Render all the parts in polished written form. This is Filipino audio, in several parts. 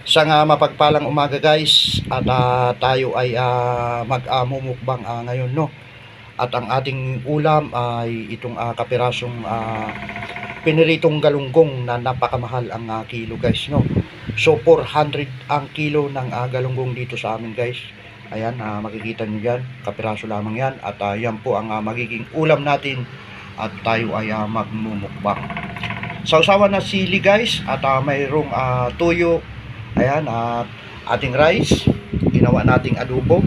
Isang mapagpalang umaga guys at tayo ay mag-mumukbang ngayon, no. At ang ating ulam ay itong kapirasong piniritong galunggong na napakamahal ang kilo guys, no. So 400 ang kilo ng galunggong dito sa amin guys. Ayan, makikita nyo yan, kapiraso lamang yan. At yan po ang magiging ulam natin at tayo ay magmumukbang. Sausawan na sili guys at mayroong tuyo. Ayan, at ating rice, ginawa nating adobo,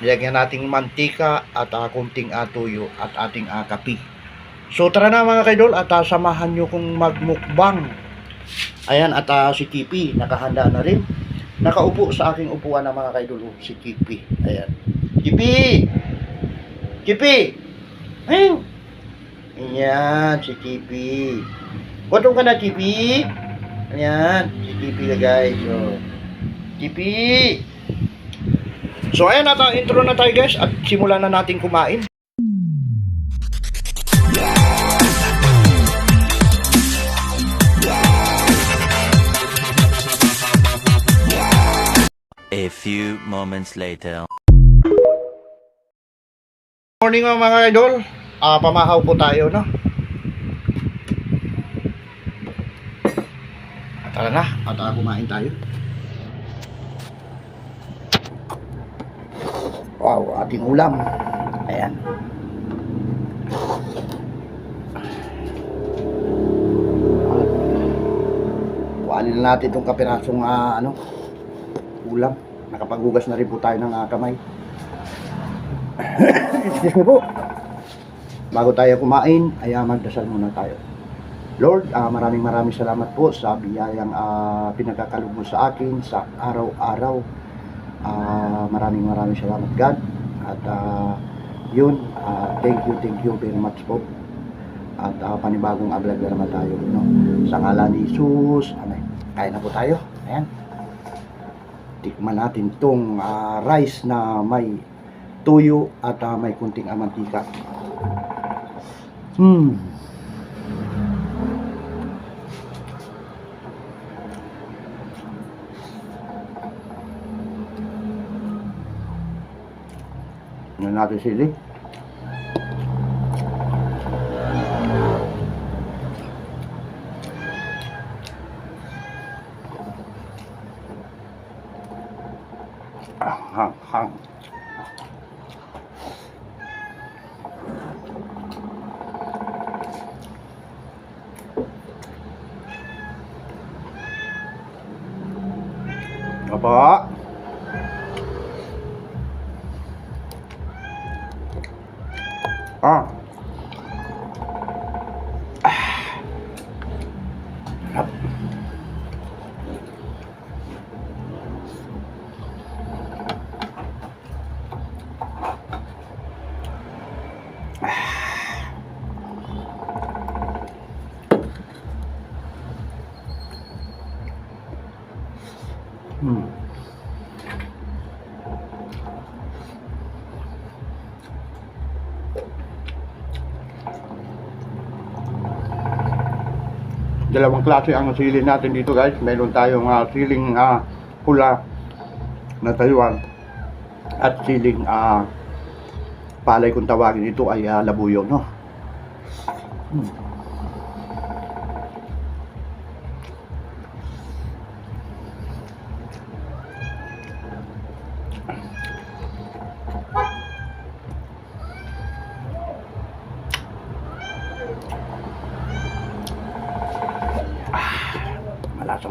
nilagyan nating mantika at kunting tuyo at ating kape. So tara na mga kaidol at samahan nyo kong magmukbang. Ayan, at si Kipi nakahanda na rin. Nakaupo sa aking upuan na mga kaidol, si Kipi. Ayan. Kipi! Kipi! Ayun! Ayan, si Kipi. Kutong ka na, Kipi! Ayan, si Kipi na guys. So, Kipi! So ayan, intro na tayo guys at simulan na natin kumain. A few moments later. Morning mga idol. Pamahaw po tayo, no? Tara na, at kumain tayo. Wow, ating ulam. Ayan. Kuhanin na natin itong kapirasong ulam. Nakapaghugas na rin po tayo ng kamay. Excuse me po. Bago tayo kumain, ay magdasal muna tayo. Lord, maraming salamat po sa biyayang pinagkakaloob mo sa akin sa araw-araw. Maraming salamat God. At thank you very much po. At panibagong vlog na naman tayo, no? Sa ngalan ni Jesus. Kain na po tayo. Ayan. Tikman natin tong rice na may tuyo at may kunting mantika. Ano natin sili? Hang. Apa? Sarap. Dalawang klase ang sili natin dito guys. Meron tayong siling pula na Taiwan at siling palay kung tawagin ito ay labuyo, no?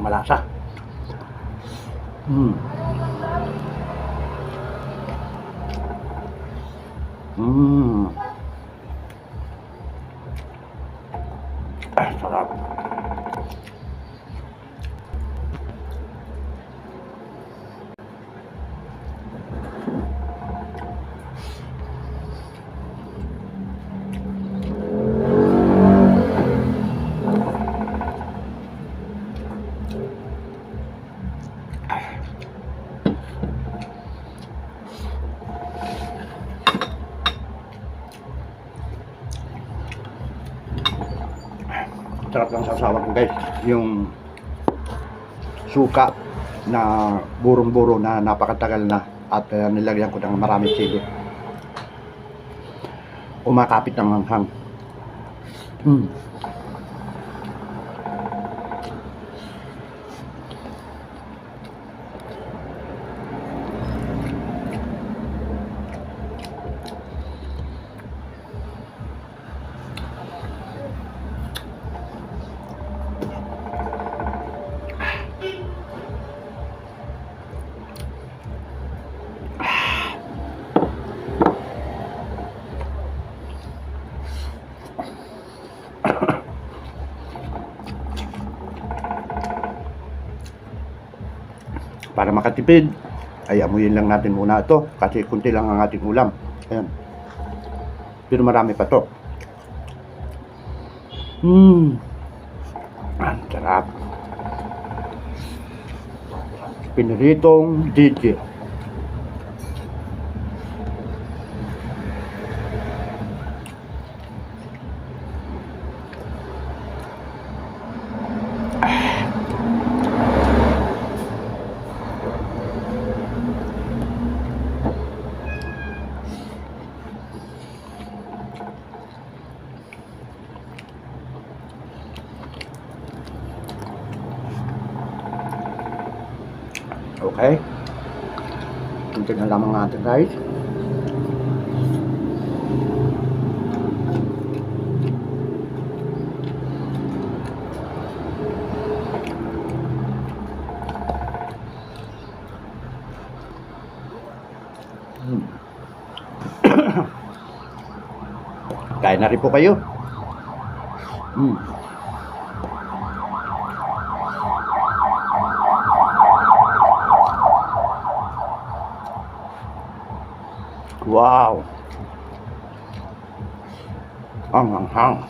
Malasa. Sarap. Sarap lang sa asawa ko guys, yung suka na burong-buro na napakatagal na at nilagyan ko ng maraming sili. Umakapit ng hanghang. Para makatipid ay amuyin lang natin muna ito kasi kunti lang ang ating ulam. Ayan. Pero marami pa to. Ang sarap. Piniritong Gigi. Okay. Kunti na lamang natin guys. Kain na rin po kayo. Wow! Ang hanghang.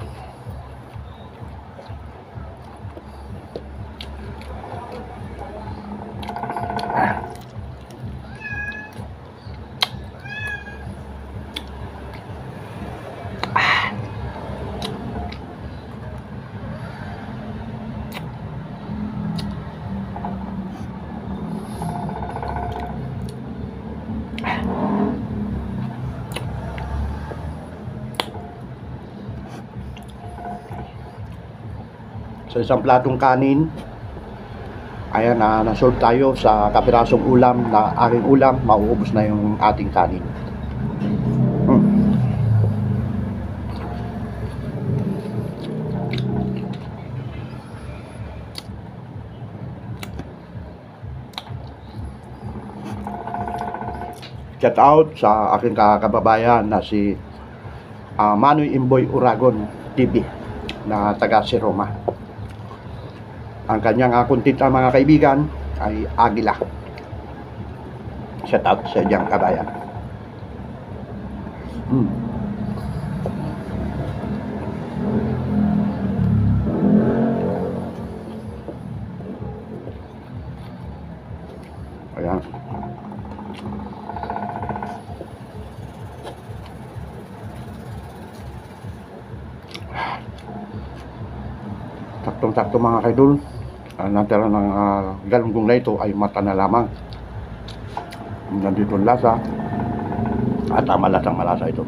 Sa isang platong kanin, ayan na nasolve tayo sa kapirasong ulam na aking ulam, mauubos na yung ating kanin. Shout out sa aking kababayan na si Manoy Imboy Uragon TV na taga si Roma. Ang kanyang content mga kaibigan ay Agila. Shout out sa diyang kabayan. Ayan. Saktong-sakto mga kaidol. Natira ng galunggong na ito ay mata na lamang. Nandito ang lasa at malasang malasa ito.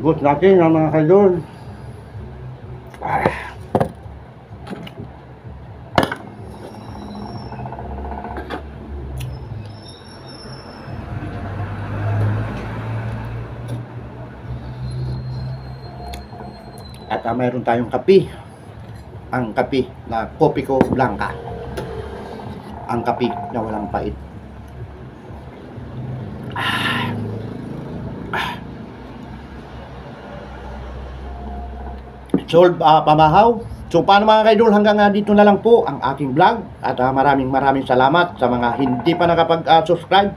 Ubus natin ang mga kaidol. At mayroon tayong kape. Ang kape na Kopiko Blanca. Ang kape na walang pait. Solve pamahaw. So paano mga kaidol, hanggang dito na lang po ang aking vlog. At maraming salamat sa mga hindi pa nakapag-subscribe.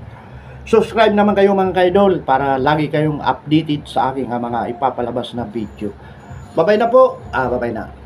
Subscribe naman kayo mga kaidol para lagi kayong updated sa aking mga ipapalabas na video. Bye-bye na po. Bye-bye na.